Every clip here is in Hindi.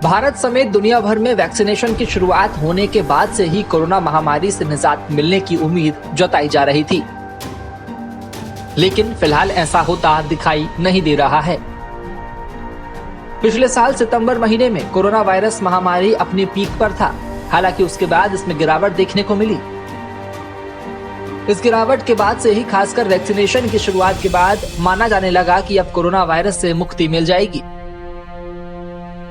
भारत समेत दुनिया भर में वैक्सीनेशन की शुरुआत होने के बाद से ही कोरोना महामारी से निजात मिलने की उम्मीद जताई जा रही थी, लेकिन फिलहाल ऐसा होता दिखाई नहीं दे रहा है। पिछले साल सितंबर महीने में कोरोना वायरस महामारी अपनी पीक पर था, हालांकि उसके बाद इसमें गिरावट देखने को मिली। इस गिरावट के बाद से ही खासकर वैक्सीनेशन की शुरुआत के बाद माना जाने लगा कि अब कोरोना वायरस से मुक्ति मिल जाएगी।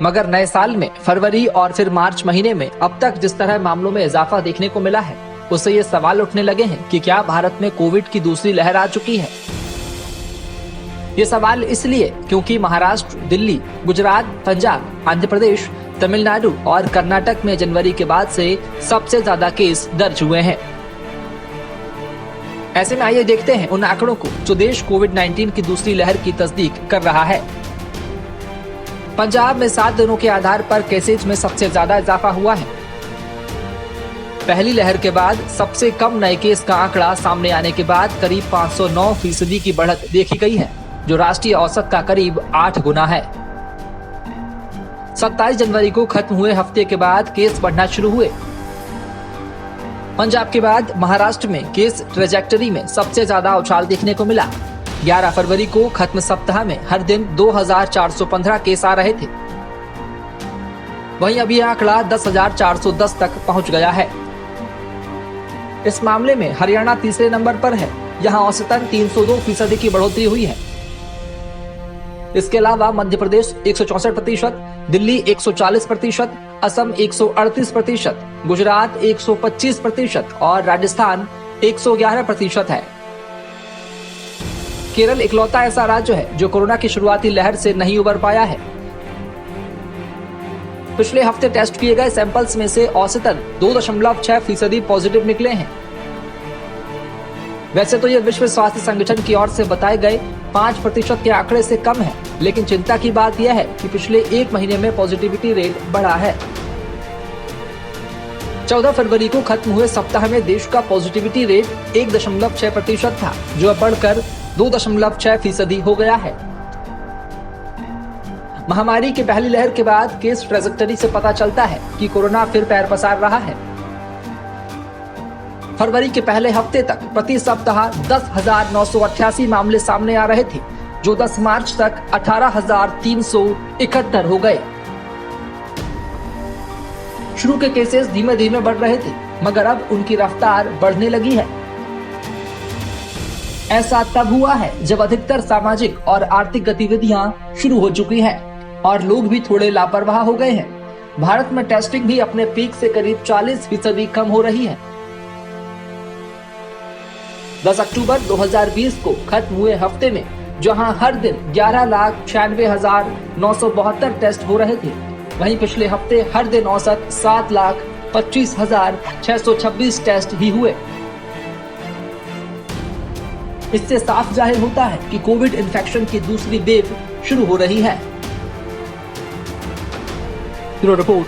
मगर नए साल में फरवरी और फिर मार्च महीने में अब तक जिस तरह मामलों में इजाफा देखने को मिला है, उससे ये सवाल उठने लगे हैं कि क्या भारत में कोविड की दूसरी लहर आ चुकी है। ये सवाल इसलिए क्योंकि महाराष्ट्र, दिल्ली, गुजरात, पंजाब, आंध्र प्रदेश, तमिलनाडु और कर्नाटक में जनवरी के बाद से सबसे ज्यादा केस दर्ज हुए हैं। ऐसे में आइए देखते हैं उन आंकड़ों को जो देश कोविड-19 की दूसरी लहर की तस्दीक कर रहा है। पंजाब में 7 दिनों के आधार पर केसेज में सबसे ज्यादा इजाफा हुआ है। पहली लहर के बाद सबसे कम नए केस का आंकड़ा सामने आने के बाद करीब 509% की बढ़त देखी गई है, जो राष्ट्रीय औसत का करीब 8 गुना है। 27 जनवरी को खत्म हुए हफ्ते के बाद केस बढ़ना शुरू हुए। पंजाब के बाद महाराष्ट्र में केस ट्रेजेक्टरी में सबसे ज्यादा उछाल देखने को मिला। 11 फरवरी को खत्म सप्ताह में हर दिन 2415 केस आ रहे थे। वहीं अभी आंकड़ा 10,410 तक पहुंच गया है। इस मामले में हरियाणा तीसरे नंबर पर है, यहां औसतन 302% की बढ़ोतरी हुई है। इसके अलावा मध्य प्रदेश 164%, दिल्ली 140%, असम 138%, गुजरात 125% और राजस्थान 111% है। केरल इकलौता ऐसा राज्य है जो कोरोना की शुरुआती लहर से नहीं उबर पाया है। पिछले हफ्ते टेस्ट किए गए सैंपल्स में से औसतन 2.6% पॉजिटिव निकले हैं। वैसे तो यह विश्व स्वास्थ्य संगठन की ओर से बताए गए 5% के आंकड़े से कम है, लेकिन चिंता की बात यह है कि पिछले एक महीने में पॉजिटिविटी रेट बढ़ा है। 14 फरवरी को खत्म हुए सप्ताह में देश का पॉजिटिविटी रेट 1.6% था, जो अब बढ़कर 2.6% हो गया है। महामारी की पहली लहर के बाद केस ट्रेजेक्टरी से पता चलता है कि कोरोना फिर पैर पसार रहा है। फरवरी के पहले हफ्ते तक प्रति सप्ताह 10,988 मामले सामने आ रहे थे, जो 10 मार्च तक 18,371 हो गए। शुरू के केसेस धीमे धीमे बढ़ रहे थे, मगर अब उनकी रफ्तार बढ़ने लगी है। ऐसा तब हुआ है जब अधिकतर सामाजिक और आर्थिक गतिविधियां शुरू हो चुकी हैं और लोग भी थोड़े लापरवाह हो गए हैं। भारत में टेस्टिंग भी अपने पीक से करीब 40% कम हो रही है। 10 अक्टूबर 2020 को खत्म हुए हफ्ते में जहां हर दिन 11,96,972 टेस्ट हो रहे थे, वहीं पिछले हफ्ते हर दिन औसत 7,25,626 टेस्ट ही हुए। इससे साफ जाहिर होता है कि कोविड इन्फेक्शन की दूसरी वेव शुरू हो रही है। Bureau report.